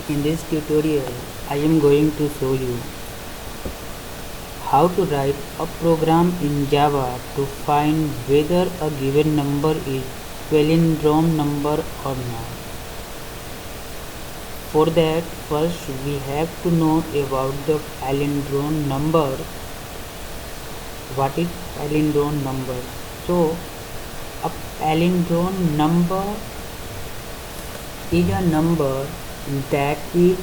In this tutorial, I am going to show you how to write a program in Java to find whether a given number is palindrome number or not. For that, first we have to know about the palindrome number. What is palindrome number? So, a palindrome number is a number that is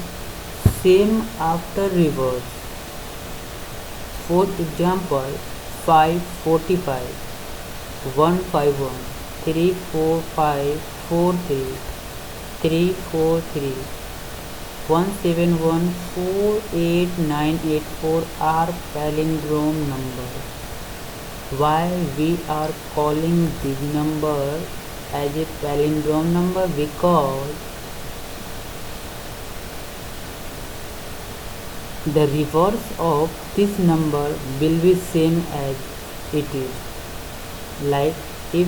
same after reverse. For example, 545, 151, 345, 43, 343, 171, 48984 are palindrome numbers. Why we are calling this number as a palindrome number? Because the reverse of this number will be same as it is. Like if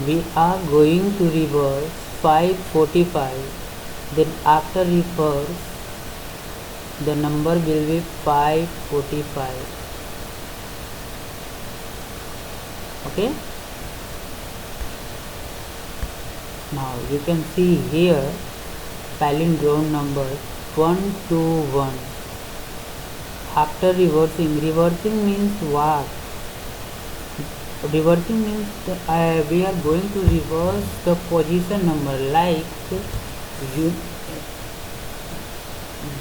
we are going to reverse 545, then after reverse the number will be 545. Okay, now you can see here palindrome numbers 1 to 1. After reversing means what? Reversing means we are going to reverse the position number. Like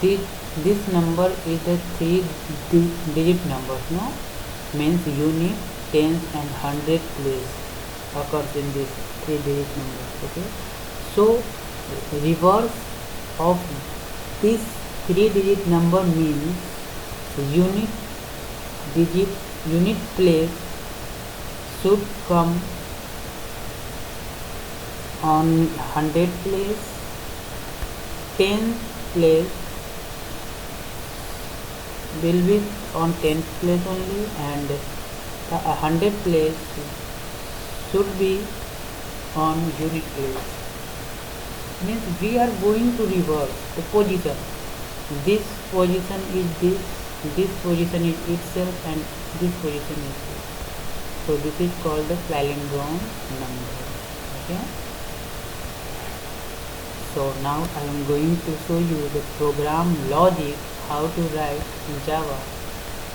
this number is a 3-digit number, no? Means unit, tens and hundred place occurs in this 3-digit number. Okay, so reverse of this 3-digit number means unit place should come on 100 place, 10 place will be on 10th place only, and 100 place should be on unit place. Means we are going to reverse the position. This position is this position is itself, and this position is this. So this is called the palindrome number. Okay, so now I am going to show you the program logic, how to write in Java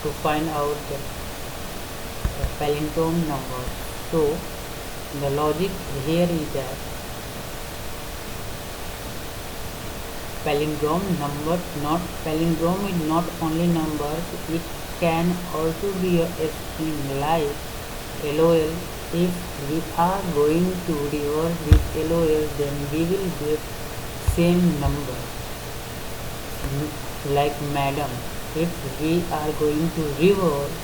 to find out the palindrome number. So the logic here is that palindrome is not only numbers, it can also be a string like LOL. If we are going to reverse this LOL, then we will get same number. Like madam, if we are going to reverse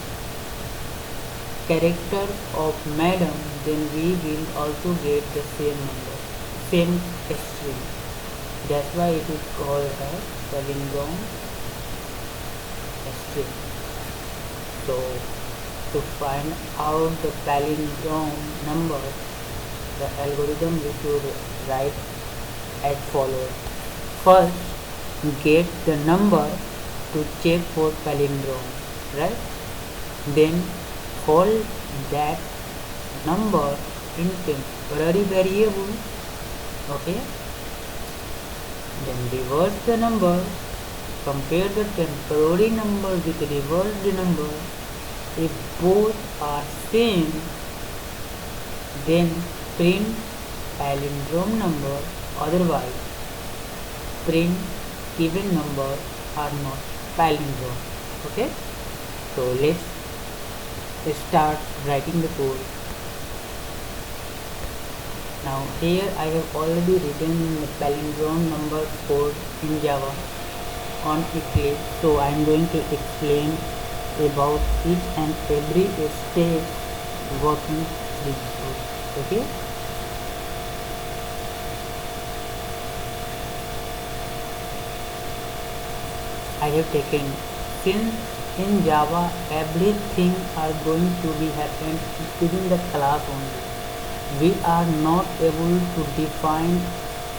character of madam, then we will also get the same number, same string. That's why it is called as palindrome string. So to find out the palindrome number, the algorithm we should write as follows. First, get the number to check for palindrome, right? Then hold that number in temporary variable. Okay, then reverse the number, compare the temporary number with the reversed number. If both are same, then print palindrome number, otherwise print even number are not palindrome. Okay, so let's start writing the code. Now here I have already written the palindrome number code in Java on Eclipse, so I am going to explain about each and every step working with code. Okay, I have taken, since in Java everything are going to be happened within the class only, we are not able to define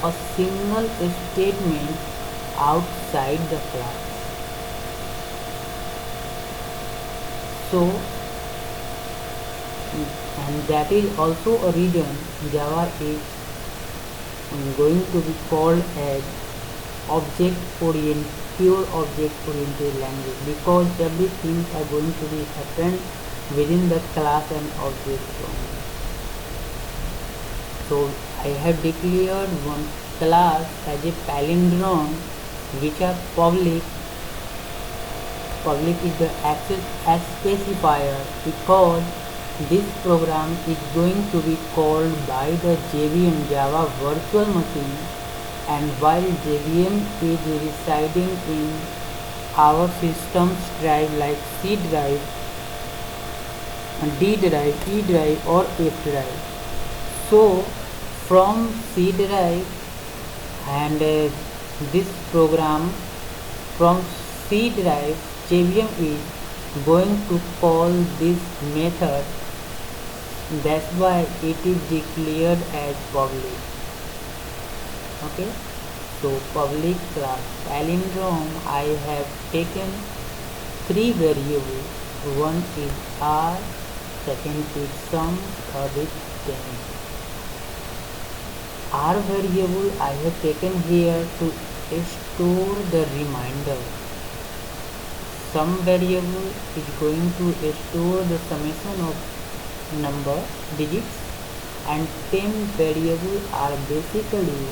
a single statement outside the class. So, and that is also a reason Java is going to be called as pure object oriented language, because everything are going to be happen within the class and object only. So I have declared one class as a palindrome which are public. Public is the access as specifier, because this program is going to be called by the JVM Java virtual machine, and while JVM is residing in our system's drive like C drive, D drive, E drive or F drive. So from C drive and this program from C drive, JVM is going to call this method. That's why it is declared as public. Okay, so public class palindrome, I have taken three variables. One is R, second is sum, third is 10. R variable I have taken here to store the reminder. Sum variable is going to store the summation of number digits, and 10 variable are basically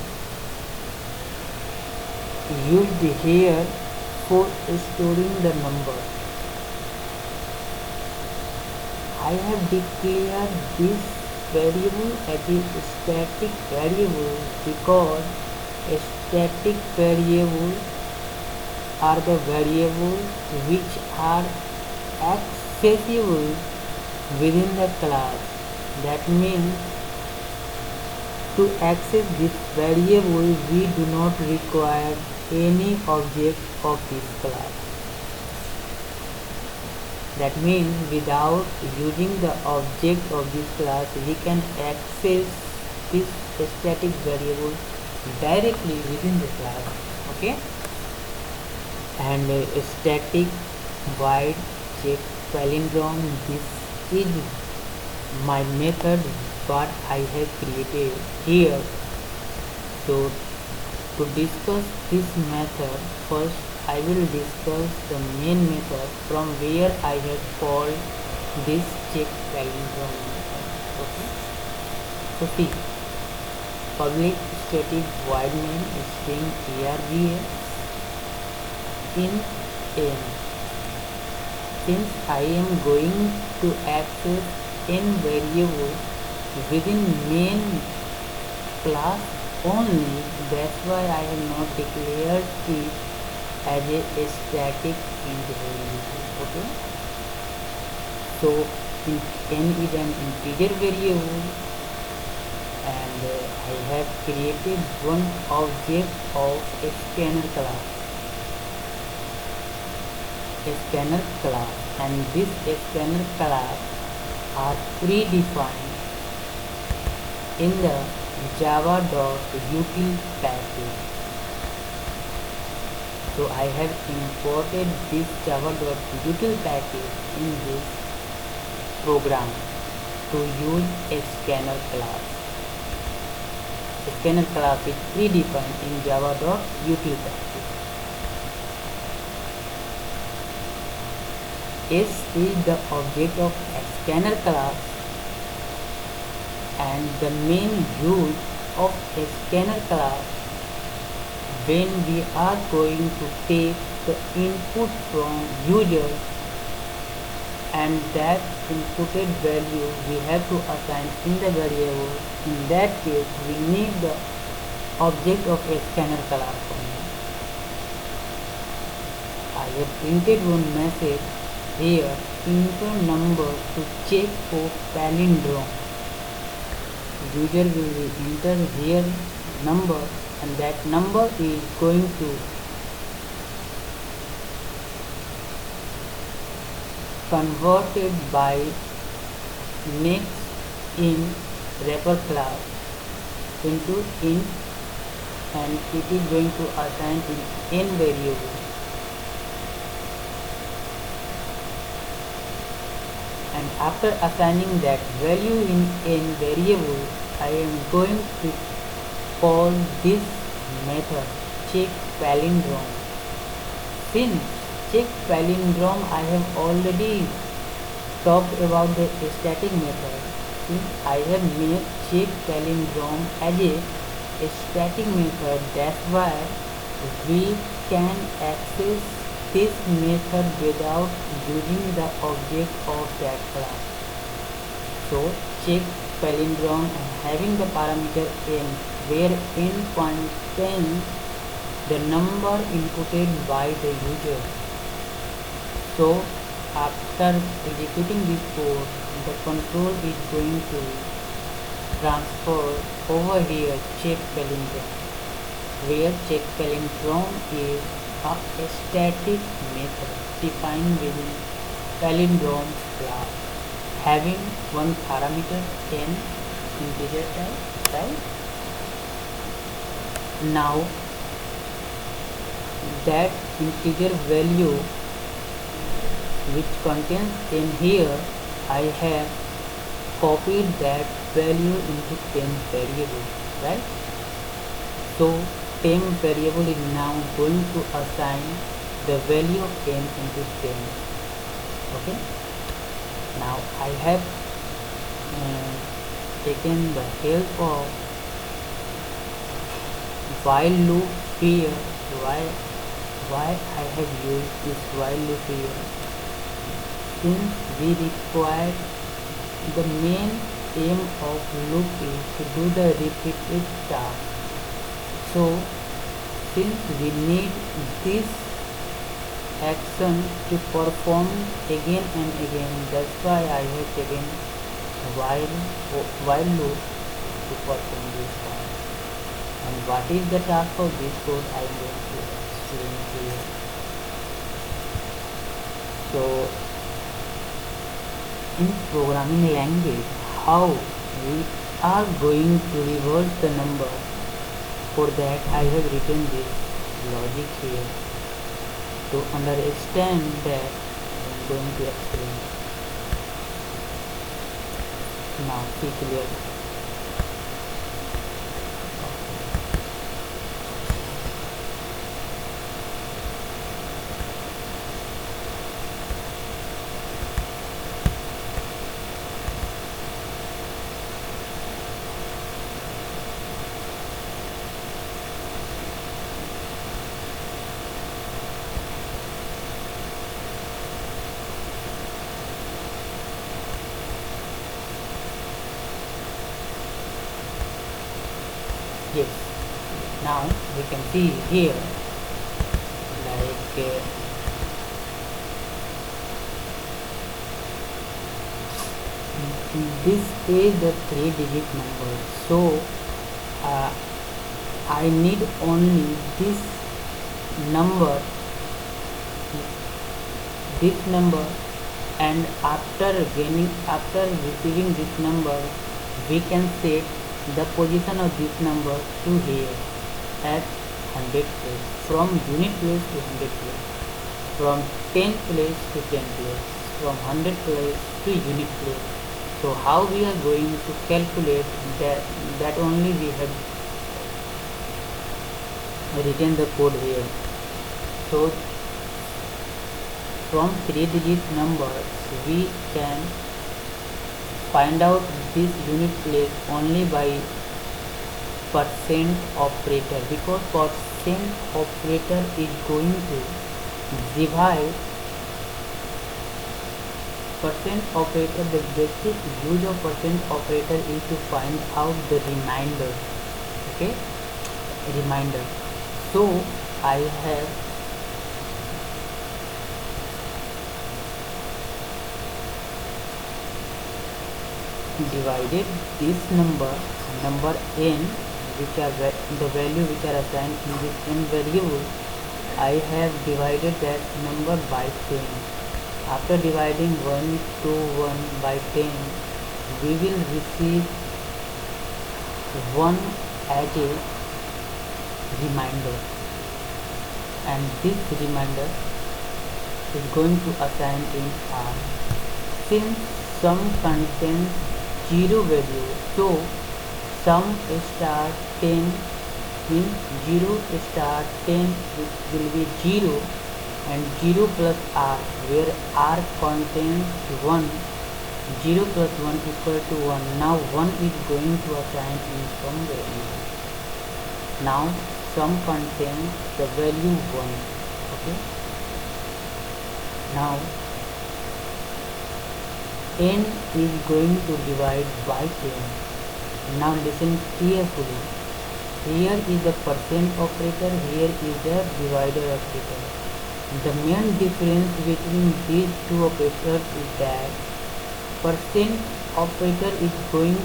used here for storing the number. I have declared this variable as a static variable because static variables are the variables which are accessible within the class. That means to access this variable we do not require any object of this class. That means without using the object of this class we can access this static variable directly within the class. Okay, and a static void check palindrome, this is my method what I have created here. So to discuss this method, first I will discuss the main method from where I have called this check palindrome method. Okay, so see, public static void main string args in n. Since I am going to access n variables within main class only, that's why I have not declared it as a static int variable. Okay, so n is an integer variable, and I have created one object of a scanner class. And this scanner class are predefined in the java.util package. So I have imported this java.util package in this program to use a scanner class. A scanner class is predefined in java.util package. S is the object of a scanner class, and the main use of a scanner class when we are going to take the input from user, and that inputted value we have to assign in the variable. In that case we need the object of a scanner class only. I have printed one message here, enter number to check for palindrome. User will enter here number, and that number is going to converted by next in wrapper class into int and it is going to assign in n variable, and after assigning that value in n variable, I am going to call this method check palindrome. Since check palindrome I have already talked about the static method, since I have made check palindrome as a static method, that's why we can access this method without using the object of that class. So check palindrome and having the parameter n, where n contains the number inputted by the user. So after executing this code, the control is going to transfer over here check palindrome, where check palindrome is a static method defined within palindrome class, having one parameter n integer type, right? Now that integer value which contains n here, I have copied that value into temp variable, right? So temp variable is now going to assign the value of n into temp. Okay, now I have taken the help of while loop here. Why I have used this while loop here? Since we require, the main aim of loop is to do the repeated task. So since we need this action to perform again and again, that's why I have taken while loop to perform this task. And what is the task of this code, I am going to explain here. So in programming language, how we are going to reverse the number, for that I have written this logic here. To understand that, I am going to explain. Now see clearly. Yes, now we can see here, like this is the 3-digit number. So I need only this number, and after receiving this number, we can set the position of this number to here at 100 place, from unit place to 100 place, from 10 place to 10 place, from 100 place to unit place. So how we are going to calculate that only we have written the code here. So from 3-digit numbers we can find out this unit place only by percent operator, because percent operator is going to divide percent operator. The basic use of percent operator is to find out the remainder. Okay, remainder. So I have divided this number n, which are the value which are assigned in this n variable. I have divided that number by 10. After dividing 1 to 1 by 10, we will receive 1 as a reminder, and this reminder is going to assign in R. Since sum contains 0 value, so sum star 10 means 0 star 10 will be 0 and 0 plus R, where R contains 1. 0 plus 1 equal to 1. Now 1 is going to assign in some value. Now sum contains the value 1. Okay. Now n is going to divide by 10. Now listen carefully. Here is the percent operator, here is the divider operator. The main difference between these two operators is that percent operator is going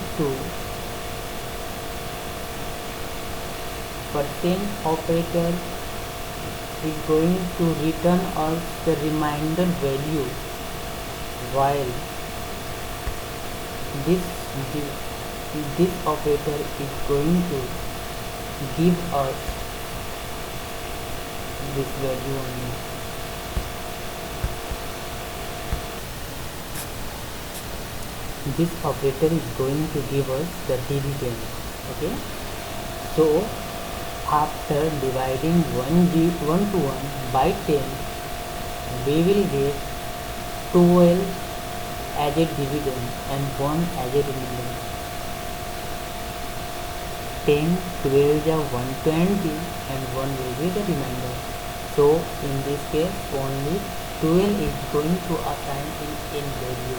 to return us the remainder value, while this operator is going to give us this value only. This operator is going to give us the dividend. Okay, so after dividing 1 to 1 by 10, we will get 12 as a dividend and 1 as a remainder. 10, 12 are 120 and 1 will be the remainder. So in this case only 12 is going to assign in n value,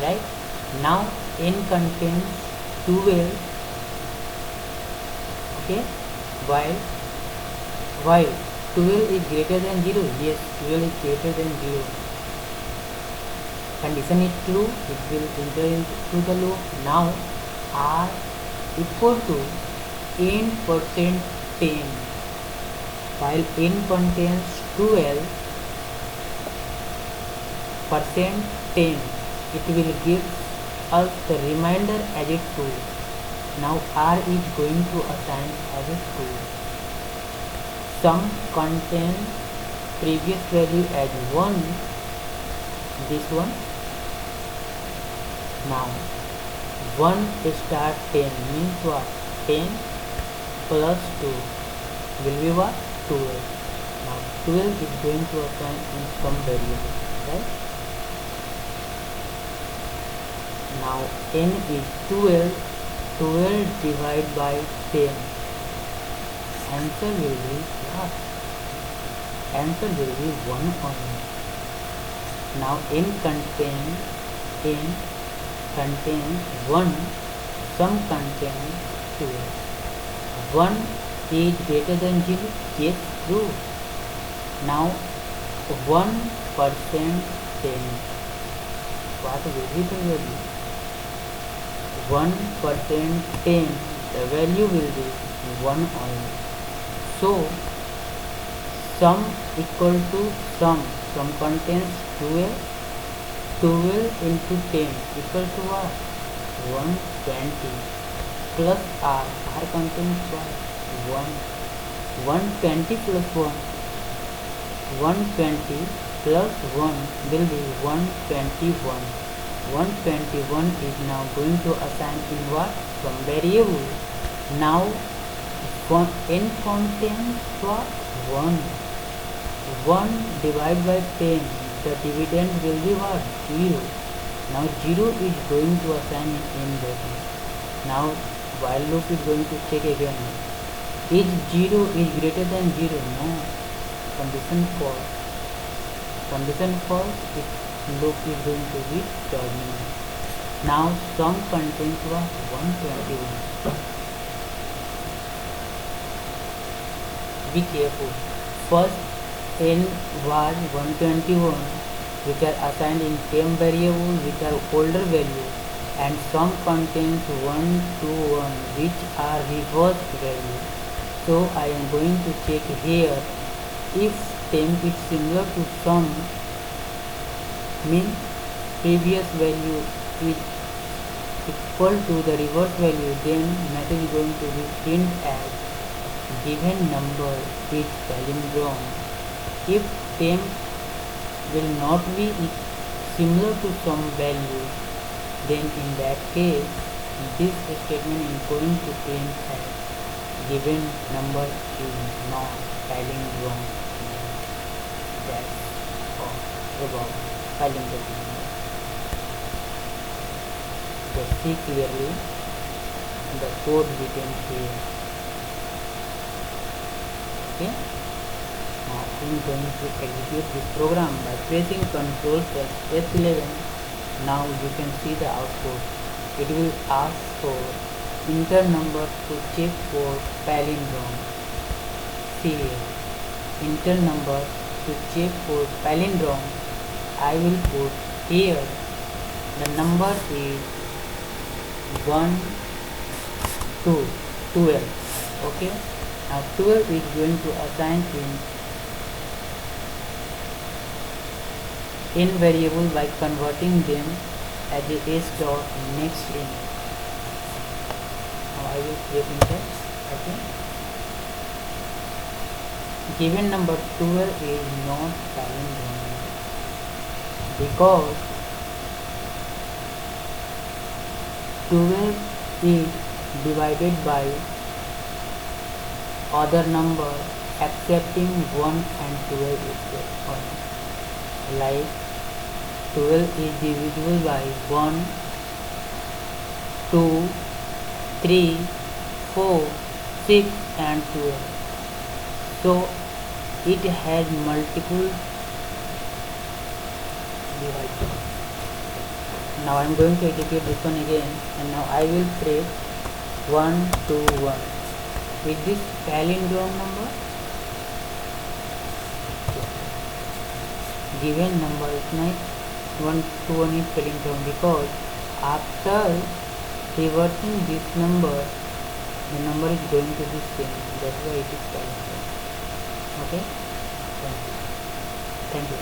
right? Now n contains 12. Okay, while 12 is greater than 0. Yes, 12 is greater than 0. Condition is true, it will enter into the loop. Now R equal to n% 10, while n contains 12% 10, it will give us the remainder as a 2. Now R is going to assign as a 2. Sum contains previous value as 1, this one. Now 1 star 10 means what? 10 plus 2 will be what? 12. Now 12 is going to assign in some variable, right? Now n is 12. 12 divided by 10. Answer will be what? Answer will be 1 only. Now n contains 1, sum contains 12. 1 is greater than 0. Yes, true. Now 1% 10. What will be the value? 1% 10. The value will be 1 only. So sum equal to sum. Sum contains 12. 12 into 10 equal to what? 120 plus R. R contains what? 1. 120 plus 1. 120 plus 1 will be 121. 121 is now going to assign in what? Some variable. Now n contains what? 1. 1 divided by 10. The dividend will be what? 0. Now 0 is going to assign in value. Now while loop is going to check again. Is 0 is greater than 0? No. Condition false. Condition false, its loop is going to be terminated. Now sum contains what? 121. Be careful. First n was 121, which are assigned in same variable, which are older value, and sum contains 1 to 1, which are reverse value. So I am going to check here. If temp is similar to sum, means previous value is equal to the reverse value, then method is going to be print as given number is palindrome, if temp will not be similar to some value, then in that case this statement is going to print as given number is not palindrome. That's all about palindrome number. Just see clearly the code written here. Okay. Now I am going to execute this program by pressing Ctrl plus F11. Now you can see the output. It will ask for enter number to check for palindrome. See here, enter number to check for palindrome. I will put here the number is 1, 2, 12. Okay. Now 12 is going to assign in variable by converting them as a s dot next in. Now I will create enter. Okay. Given number 12 is not palindrome because 12 is divided by other number excepting 1 and 12 is only. Like 12 is divisible by 1, 2, 3, 4, 6 and 12. So it has multiple dividers. Now I am going to execute this one again, and now I will press 1, 2, 1. Is this palindrome number? Given number is not 1, 2, 1 is palindrome because after reversing this number, the number is going to be same. That's why it is palindrome. Okay. Thank you.